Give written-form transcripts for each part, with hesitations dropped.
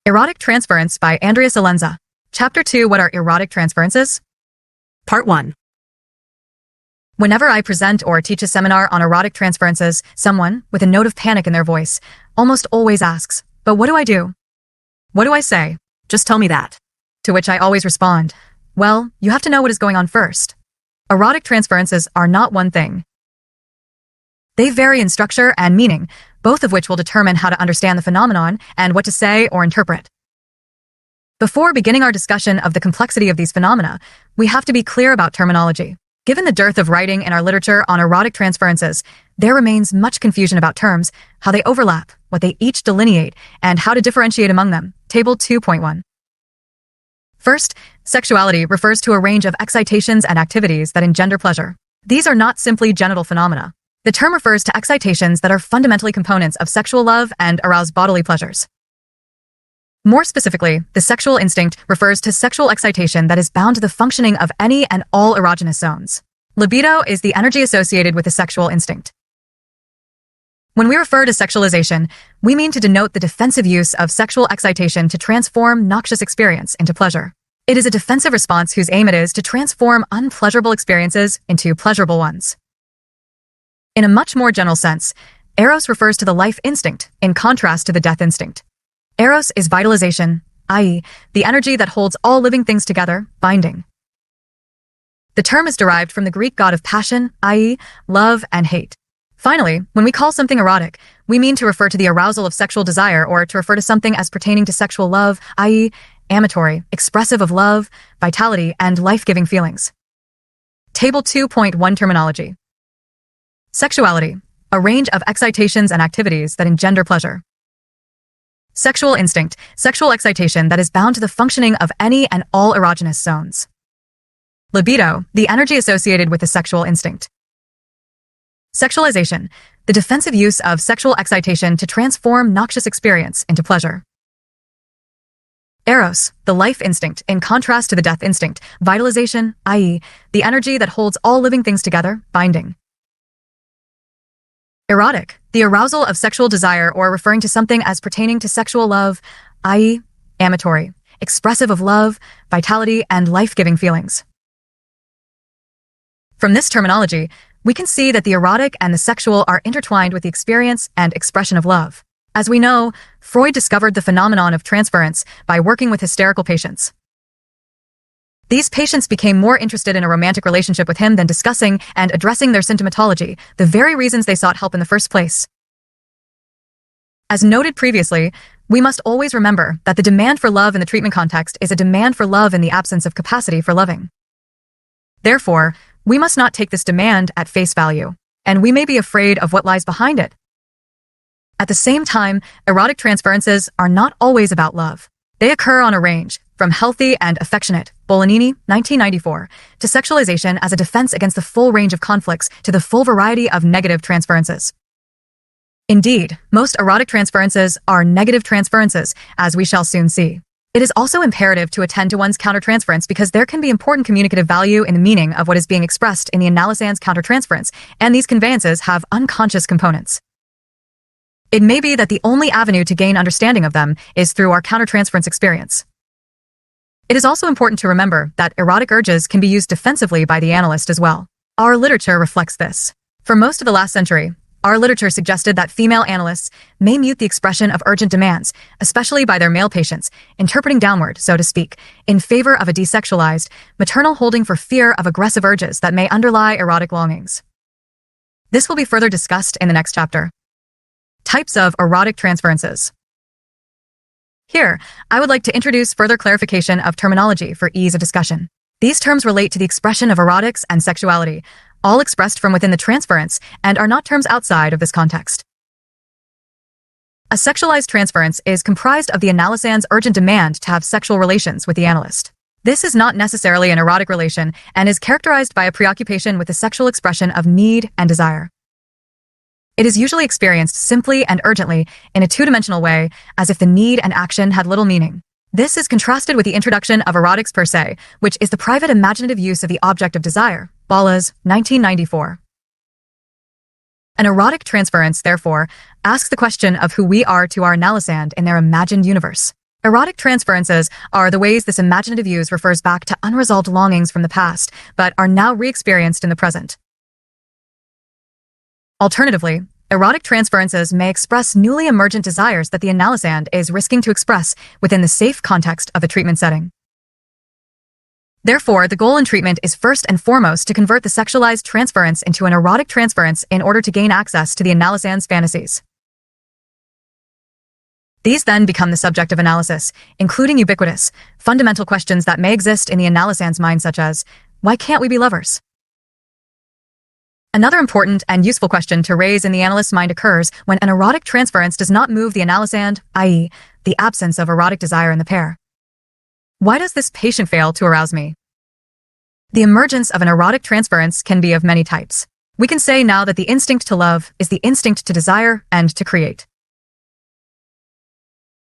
Erotic Transference by CH2-Celenza. Chapter 2. What are erotic transferences? Part 1. Whenever I present or teach a seminar on erotic transferences, someone, with a note of panic in their voice, almost always asks, "But what do I do? What do I say? Just tell me that." To which I always respond, "Well, you have to know what is going on first." Erotic transferences are not one thing. They vary in structure and meaning, both of which will determine how to understand the phenomenon and what to say or interpret. Before beginning our discussion of the complexity of these phenomena, we have to be clear about terminology. Given the dearth of writing in our literature on erotic transferences, there remains much confusion about terms, how they overlap, what they each delineate, and how to differentiate among them. Table 2.1. First, sexuality refers to a range of excitations and activities that engender pleasure. These are not simply genital phenomena. The term refers to excitations that are fundamentally components of sexual love and arouse bodily pleasures. More specifically, the sexual instinct refers to sexual excitation that is bound to the functioning of any and all erogenous zones. Libido is the energy associated with the sexual instinct. When we refer to sexualization, we mean to denote the defensive use of sexual excitation to transform noxious experience into pleasure. It is a defensive response whose aim it is to transform unpleasurable experiences into pleasurable ones. In a much more general sense, eros refers to the life instinct, in contrast to the death instinct. Eros is vitalization, i.e., the energy that holds all living things together, binding. The term is derived from the Greek god of passion, i.e., love and hate. Finally, when we call something erotic, we mean to refer to the arousal of sexual desire or to refer to something as pertaining to sexual love, i.e., amatory, expressive of love, vitality, and life-giving feelings. Table 2.1 Terminology. Sexuality, a range of excitations and activities that engender pleasure. Sexual instinct, sexual excitation that is bound to the functioning of any and all erogenous zones. Libido, the energy associated with the sexual instinct. Sexualization, the defensive use of sexual excitation to transform noxious experience into pleasure. Eros, the life instinct, in contrast to the death instinct, vitalization, i.e., the energy that holds all living things together, binding. Erotic, the arousal of sexual desire or referring to something as pertaining to sexual love, i.e., amatory, expressive of love, vitality, and life-giving feelings. From this terminology, we can see that the erotic and the sexual are intertwined with the experience and expression of love. As we know, Freud discovered the phenomenon of transference by working with hysterical patients. These patients became more interested in a romantic relationship with him than discussing and addressing their symptomatology, the very reasons they sought help in the first place. As noted previously, we must always remember that the demand for love in the treatment context is a demand for love in the absence of capacity for loving. Therefore, we must not take this demand at face value, and we may be afraid of what lies behind it. At the same time, erotic transferences are not always about love. They occur on a range, from healthy and affectionate, Bolognini, 1994, to sexualization as a defense against the full range of conflicts to the full variety of negative transferences. Indeed, most erotic transferences are negative transferences, as we shall soon see. It is also imperative to attend to one's countertransference because there can be important communicative value in the meaning of what is being expressed in the analysand's countertransference, and these conveyances have unconscious components. It may be that the only avenue to gain understanding of them is through our countertransference experience. It is also important to remember that erotic urges can be used defensively by the analyst as well. Our literature reflects this. For most of the last century, our literature suggested that female analysts may mute the expression of urgent demands, especially by their male patients, interpreting downward, so to speak, in favor of a desexualized, maternal holding for fear of aggressive urges that may underlie erotic longings. This will be further discussed in the next chapter. Types of erotic transferences. Here, I would like to introduce further clarification of terminology for ease of discussion. These terms relate to the expression of erotics and sexuality, all expressed from within the transference and are not terms outside of this context. A sexualized transference is comprised of the analysand's urgent demand to have sexual relations with the analyst. This is not necessarily an erotic relation and is characterized by a preoccupation with the sexual expression of need and desire. It is usually experienced simply and urgently in a two-dimensional way, as if the need and action had little meaning. This is contrasted with the introduction of erotics per se, which is the private imaginative use of the object of desire, Ballas, 1994. An erotic transference, therefore, asks the question of who we are to our analysand in their imagined universe. Erotic transferences are the ways this imaginative use refers back to unresolved longings from the past, but are now re-experienced in the present. Alternatively, erotic transferences may express newly emergent desires that the analysand is risking to express within the safe context of a treatment setting. Therefore, the goal in treatment is first and foremost to convert the sexualized transference into an erotic transference in order to gain access to the analysand's fantasies. These then become the subject of analysis, including ubiquitous, fundamental questions that may exist in the analysand's mind, such as, why can't we be lovers? Another important and useful question to raise in the analyst's mind occurs when an erotic transference does not move the analysand, i.e., the absence of erotic desire in the pair. Why does this patient fail to arouse me? The emergence of an erotic transference can be of many types. We can say now that the instinct to love is the instinct to desire and to create.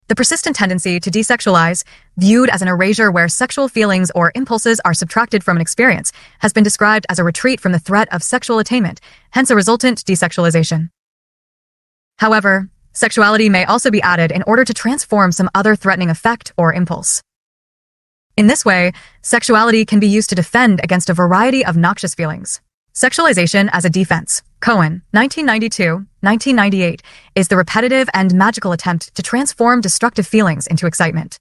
The persistent tendency to desexualize, viewed as an erasure where sexual feelings or impulses are subtracted from an experience, has been described as a retreat from the threat of sexual attainment, hence a resultant desexualization. However, sexuality may also be added in order to transform some other threatening effect or impulse. In this way, sexuality can be used to defend against a variety of noxious feelings. Sexualization as a defense, Cohen, 1992-1998, is the repetitive and magical attempt to transform destructive feelings into excitement.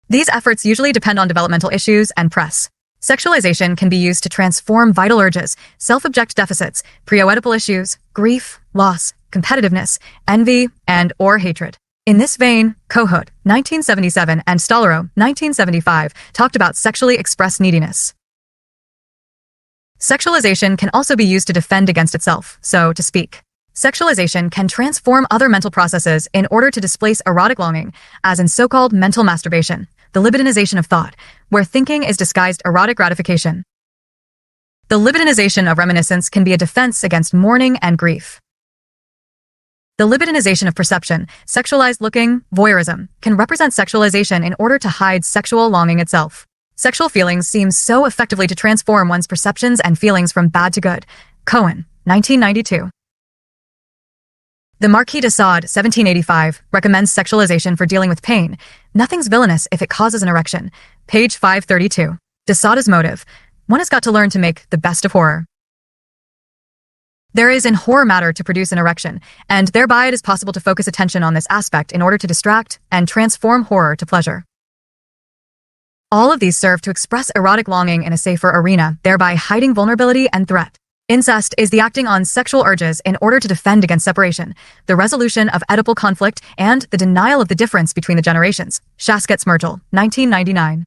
These efforts usually depend on developmental issues and press. Sexualization can be used to transform vital urges, self-object deficits, pre-Oedipal issues, grief, loss, competitiveness, envy, and/or hatred. In this vein, Kohut, 1977, and Stollerow, 1975, talked about sexually expressed neediness. Sexualization can also be used to defend against itself, so to speak. Sexualization can transform other mental processes in order to displace erotic longing, as in so-called mental masturbation, the libidinization of thought, where thinking is disguised erotic gratification. The libidinization of reminiscence can be a defense against mourning and grief. The libidinization of perception, sexualized looking, voyeurism, can represent sexualization in order to hide sexual longing itself. Sexual feelings seem so effectively to transform one's perceptions and feelings from bad to good. Cohen, 1992. The Marquis de Sade, 1785, recommends sexualization for dealing with pain. Nothing's villainous if it causes an erection. Page 532. De Sade's motive. One has got to learn to make the best of horror. There is in horror matter to produce an erection, and thereby it is possible to focus attention on this aspect in order to distract and transform horror to pleasure. All of these serve to express erotic longing in a safer arena, thereby hiding vulnerability and threat. Incest is the acting on sexual urges in order to defend against separation, the resolution of Oedipal conflict, and the denial of the difference between the generations. Shasket-Smergel, 1999.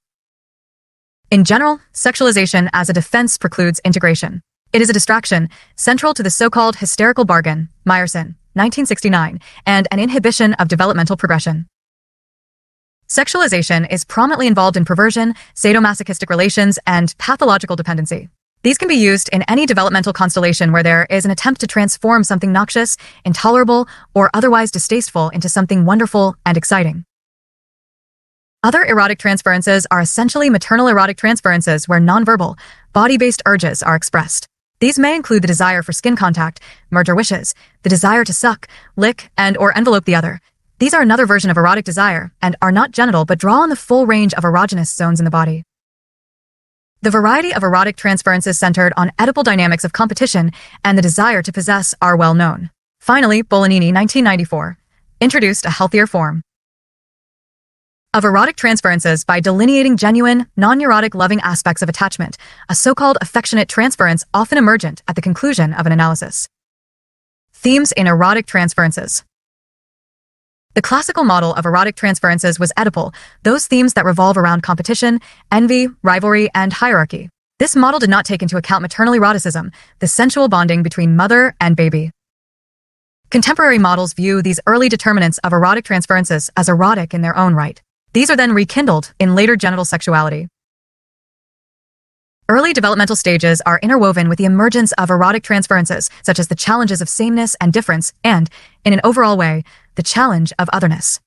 In general, sexualization as a defense precludes integration. It is a distraction, central to the so-called hysterical bargain, Meyerson, 1969, and an inhibition of developmental progression. Sexualization is prominently involved in perversion, sadomasochistic relations, and pathological dependency. These can be used in any developmental constellation where there is an attempt to transform something noxious, intolerable, or otherwise distasteful into something wonderful and exciting. Other erotic transferences are essentially maternal erotic transferences where nonverbal, body-based urges are expressed. These may include the desire for skin contact, merger wishes, the desire to suck, lick, and/or envelope the other. These are another version of erotic desire and are not genital but draw on the full range of erogenous zones in the body. The variety of erotic transferences centered on Oedipal dynamics of competition and the desire to possess are well known. Finally, Bolognini, 1994, introduced a healthier form of erotic transferences by delineating genuine, non-neurotic loving aspects of attachment, a so-called affectionate transference often emergent at the conclusion of an analysis. Themes in erotic transferences. The classical model of erotic transferences was Oedipal, those themes that revolve around competition, envy, rivalry, and hierarchy. This model did not take into account maternal eroticism, the sensual bonding between mother and baby. Contemporary models view these early determinants of erotic transferences as erotic in their own right. These are then rekindled in later genital sexuality. Early developmental stages are interwoven with the emergence of erotic transferences, such as the challenges of sameness and difference, and, in an overall way, the challenge of otherness.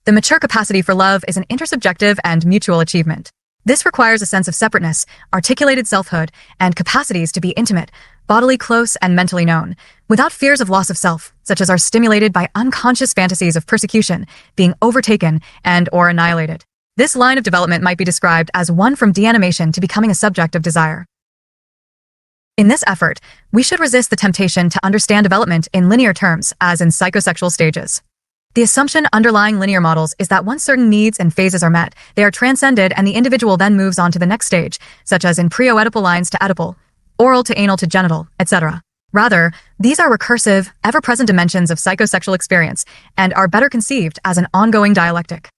The mature capacity for love is an intersubjective and mutual achievement. This requires a sense of separateness, articulated selfhood, and capacities to be intimate, bodily close, and mentally known, without fears of loss of self, such as are stimulated by unconscious fantasies of persecution, being overtaken, and/or annihilated. This line of development might be described as one from deanimation to becoming a subject of desire. In this effort, we should resist the temptation to understand development in linear terms, as in psychosexual stages. The assumption underlying linear models is that once certain needs and phases are met, they are transcended and the individual then moves on to the next stage, such as in pre-oedipal lines to oedipal, oral to anal to genital, etc. Rather, these are recursive, ever-present dimensions of psychosexual experience and are better conceived as an ongoing dialectic.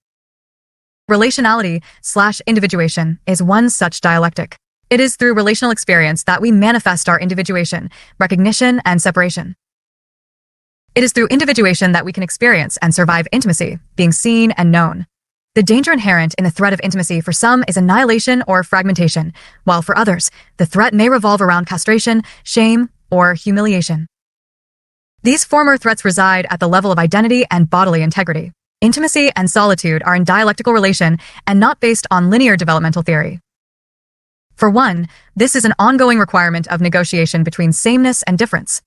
Relationality/individuation is one such dialectic. It is through relational experience that we manifest our individuation, recognition, and separation. It is through individuation that we can experience and survive intimacy, being seen and known. The danger inherent in the threat of intimacy for some is annihilation or fragmentation, while for others, the threat may revolve around castration, shame, or humiliation. These former threats reside at the level of identity and bodily integrity. Intimacy and solitude are in dialectical relation and not based on linear developmental theory. For one, this is an ongoing requirement of negotiation between sameness and difference.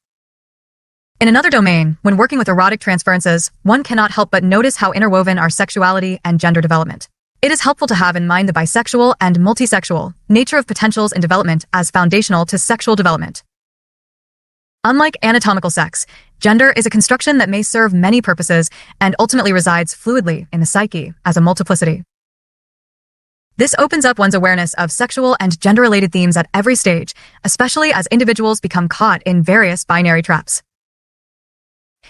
In another domain, when working with erotic transferences, one cannot help but notice how interwoven are sexuality and gender development. It is helpful to have in mind the bisexual and multisexual nature of potentials in development as foundational to sexual development. Unlike anatomical sex, gender is a construction that may serve many purposes and ultimately resides fluidly in the psyche as a multiplicity. This opens up one's awareness of sexual and gender-related themes at every stage, especially as individuals become caught in various binary traps.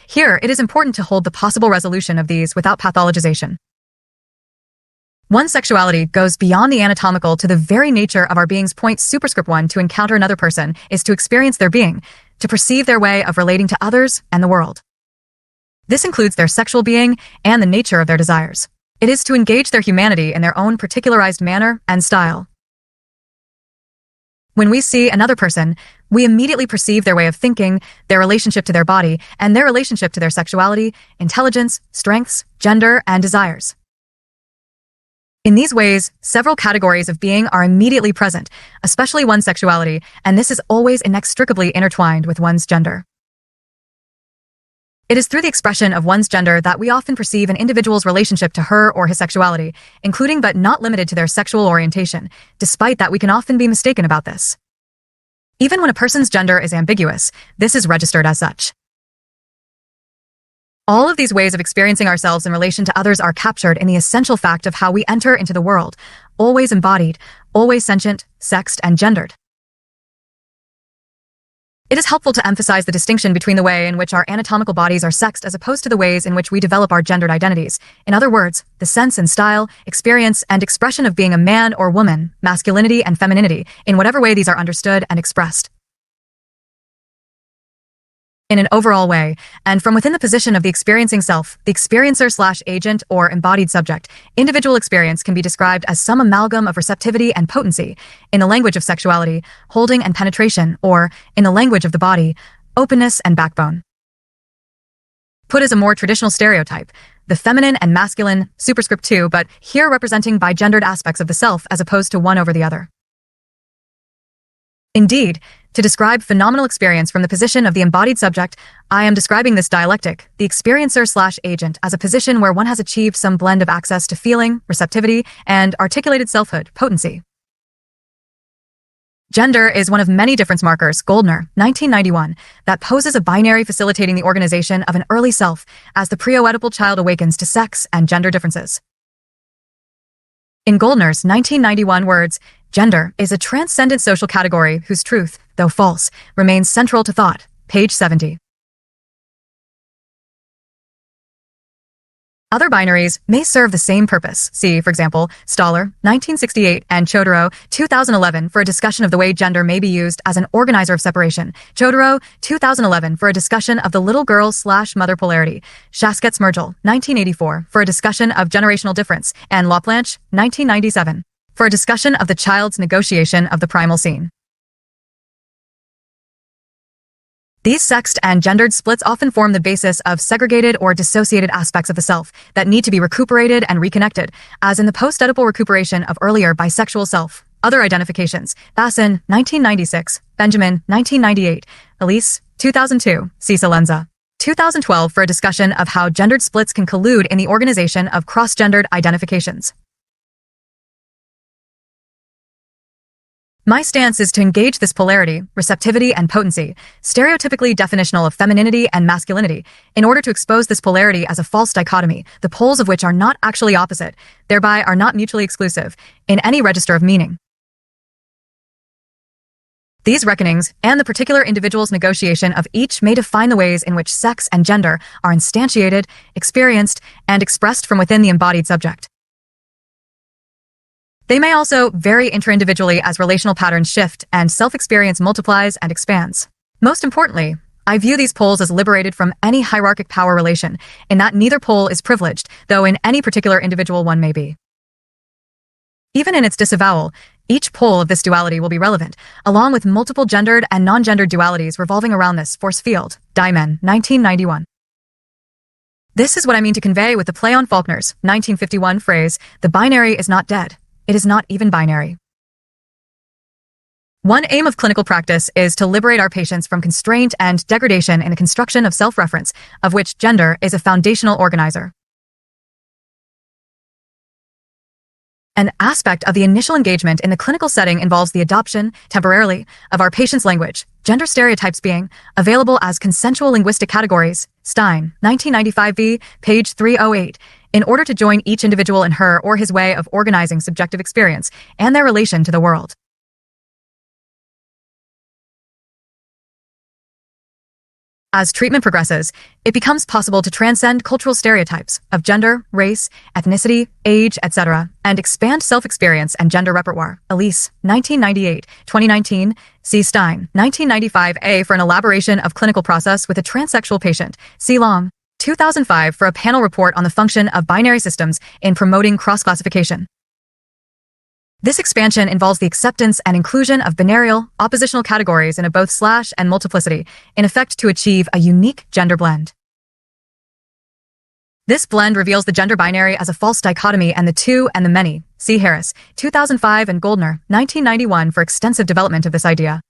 Here, it is important to hold the possible resolution of these without pathologization. One's sexuality goes beyond the anatomical to the very nature of our being's. Point superscript 1 to encounter another person is to experience their being, to perceive their way of relating to others and the world. This includes their sexual being and the nature of their desires. It is to engage their humanity in their own particularized manner and style. When we see another person, we immediately perceive their way of thinking, their relationship to their body, and their relationship to their sexuality, intelligence, strengths, gender, and desires. In these ways, several categories of being are immediately present, especially one's sexuality, and this is always inextricably intertwined with one's gender. It is through the expression of one's gender that we often perceive an individual's relationship to her or his sexuality, including but not limited to their sexual orientation. Despite that, we can often be mistaken about this. Even when a person's gender is ambiguous, this is registered as such. All of these ways of experiencing ourselves in relation to others are captured in the essential fact of how we enter into the world, always embodied, always sentient, sexed, and gendered. It is helpful to emphasize the distinction between the way in which our anatomical bodies are sexed as opposed to the ways in which we develop our gendered identities. In other words, the sense and style, experience, and expression of being a man or woman, masculinity and femininity, in whatever way these are understood and expressed. In an overall way, and from within the position of the experiencing self, the experiencer/agent or embodied subject, individual experience can be described as some amalgam of receptivity and potency, in the language of sexuality, holding and penetration, or, in the language of the body, openness and backbone. Put as a more traditional stereotype, the feminine and masculine, superscript 2, but here representing bigendered aspects of the self as opposed to one over the other. Indeed, to describe phenomenal experience from the position of the embodied subject, I am describing this dialectic, the experiencer/agent, as a position where one has achieved some blend of access to feeling, receptivity, and articulated selfhood, potency. Gender is one of many difference markers, Goldner, 1991, that poses a binary facilitating the organization of an early self as the pre-oedipal child awakens to sex and gender differences. In Goldner's 1991 words, gender is a transcendent social category whose truth, though false, remains central to thought. Page 70. Other binaries may serve the same purpose. See, for example, Stoller, 1968, and Chodorow, 2011, for a discussion of the way gender may be used as an organizer of separation. Chodorow, 2011, for a discussion of the little girl/mother polarity. Shasket-Smergel, 1984, for a discussion of generational difference. And Laplanche, 1997, for a discussion of the child's negotiation of the primal scene. These sexed and gendered splits often form the basis of segregated or dissociated aspects of the self that need to be recuperated and reconnected, as in the post-Oedipal recuperation of earlier bisexual self. Other identifications: Bassin, 1996, Benjamin, 1998, Elise, 2002, C. 2012 for a discussion of how gendered splits can collude in the organization of cross-gendered identifications. My stance is to engage this polarity, receptivity, and potency, stereotypically definitional of femininity and masculinity, in order to expose this polarity as a false dichotomy, the poles of which are not actually opposite, thereby are not mutually exclusive, in any register of meaning. These reckonings, and the particular individual's negotiation of each, may define the ways in which sex and gender are instantiated, experienced, and expressed from within the embodied subject. They may also vary intra-individually as relational patterns shift and self-experience multiplies and expands. Most importantly, I view these poles as liberated from any hierarchic power relation, in that neither pole is privileged, though in any particular individual one may be. Even in its disavowal, each pole of this duality will be relevant, along with multiple gendered and non-gendered dualities revolving around this force field. Diamond, 1991. This is what I mean to convey with the play on Faulkner's 1951 phrase, "The binary is not dead. It is not even binary." One aim of clinical practice is to liberate our patients from constraint and degradation in the construction of self-reference, of which gender is a foundational organizer. An aspect of the initial engagement in the clinical setting involves the adoption, temporarily, of our patient's language, gender stereotypes being available as consensual linguistic categories. Stein, 1995 v. page 308, in order to join each individual in her or his way of organizing subjective experience and their relation to the world. As treatment progresses, it becomes possible to transcend cultural stereotypes of gender, race, ethnicity, age, etc., and expand self-experience and gender repertoire. Elise, 1998, 2019, C. Stein, 1995a for an elaboration of clinical process with a transsexual patient. C. Long, 2005 for a panel report on the function of binary systems in promoting cross-classification. This expansion involves the acceptance and inclusion of binarial, oppositional categories in a both slash and multiplicity, in effect to achieve a unique gender blend. This blend reveals the gender binary as a false dichotomy and the two and the many. C. Harris, 2005 and Goldner, 1991 for extensive development of this idea.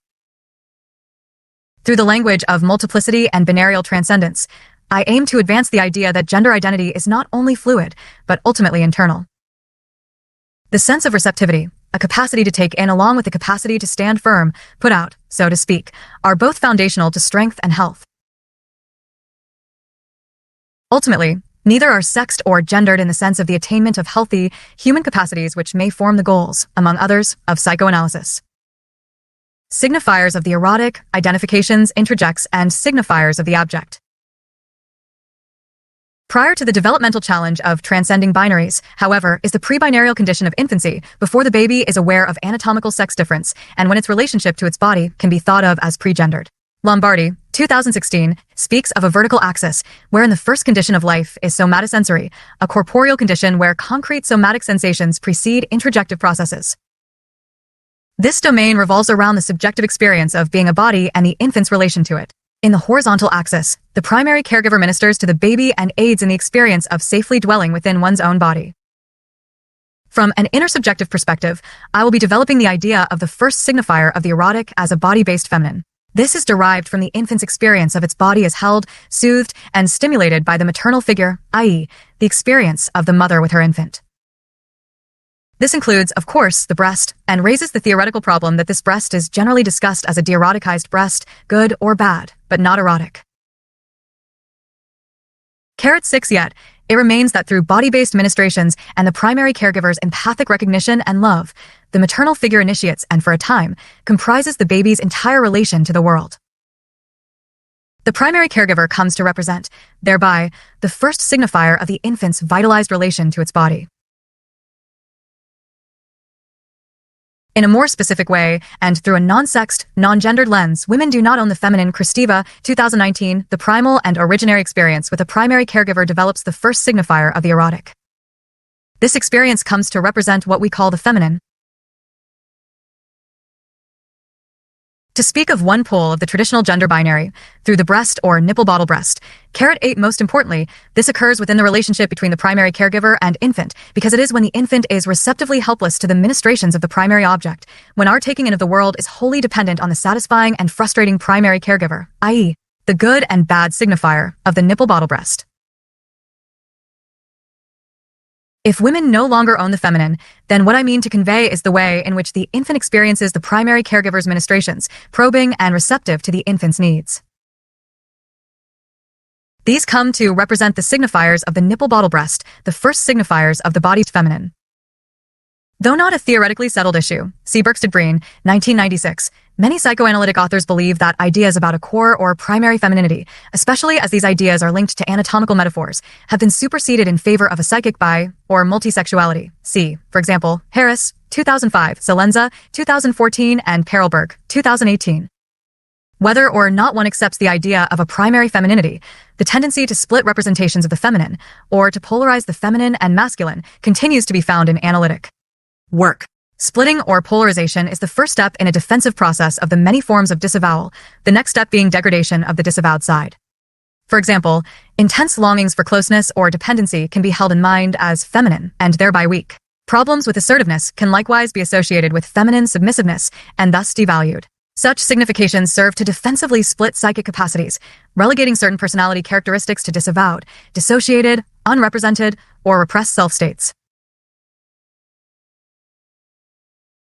Through the language of multiplicity and binarial transcendence, I aim to advance the idea that gender identity is not only fluid, but ultimately internal. The sense of receptivity, a capacity to take in along with the capacity to stand firm, put out, so to speak, are both foundational to strength and health. Ultimately, neither are sexed or gendered in the sense of the attainment of healthy, human capacities which may form the goals, among others, of psychoanalysis. Signifiers of the erotic, identifications, introjects, and signifiers of the abject. Prior to the developmental challenge of transcending binaries, however, is the pre-binarial condition of infancy, before the baby is aware of anatomical sex difference, and when its relationship to its body can be thought of as pre-gendered. Lombardi, 2016, speaks of a vertical axis, wherein the first condition of life is somatosensory, a corporeal condition where concrete somatic sensations precede introjective processes. This domain revolves around the subjective experience of being a body and the infant's relation to it. In the horizontal axis, the primary caregiver ministers to the baby and aids in the experience of safely dwelling within one's own body. From an intersubjective perspective, I will be developing the idea of the first signifier of the erotic as a body-based feminine. This is derived from the infant's experience of its body as held, soothed, and stimulated by the maternal figure, i.e., the experience of the mother with her infant. This includes, of course, the breast, and raises the theoretical problem that this breast is generally discussed as a de-eroticized breast, good or bad, but not erotic. 6 Yet, it remains that through body-based ministrations and the primary caregiver's empathic recognition and love, the maternal figure initiates and for a time, comprises the baby's entire relation to the world. The primary caregiver comes to represent, thereby, the first signifier of the infant's vitalized relation to its body. In a more specific way, and through a non-sexed, non-gendered lens, women do not own the feminine. Kristeva, 2019, the primal and originary experience with a primary caregiver develops the first signifier of the erotic. This experience comes to represent what we call the feminine. To speak of one pole of the traditional gender binary, through the breast or nipple bottle breast, caret 8 most importantly, this occurs within the relationship between the primary caregiver and infant, because it is when the infant is receptively helpless to the ministrations of the primary object, when our taking in of the world is wholly dependent on the satisfying and frustrating primary caregiver, i.e., the good and bad signifier of the nipple bottle breast. If women no longer own the feminine, then what I mean to convey is the way in which the infant experiences the primary caregiver's ministrations, probing and receptive to the infant's needs. These come to represent the signifiers of the nipple bottle breast, the first signifiers of the body's feminine. Though not a theoretically settled issue, see Breen, 1996, many psychoanalytic authors believe that ideas about a core or primary femininity, especially as these ideas are linked to anatomical metaphors, have been superseded in favor of a psychic bi or multisexuality. See, for example, Harris, 2005, Celenza, 2014, and Perelberg, 2018. Whether or not one accepts the idea of a primary femininity, the tendency to split representations of the feminine, or to polarize the feminine and masculine, continues to be found in analytic work. Splitting or polarization is the first step in a defensive process of the many forms of disavowal, the next step being degradation of the disavowed side. For example, intense longings for closeness or dependency can be held in mind as feminine and thereby weak. Problems with assertiveness can likewise be associated with feminine submissiveness and thus devalued. Such significations serve to defensively split psychic capacities, relegating certain personality characteristics to disavowed, dissociated, unrepresented, or repressed self-states.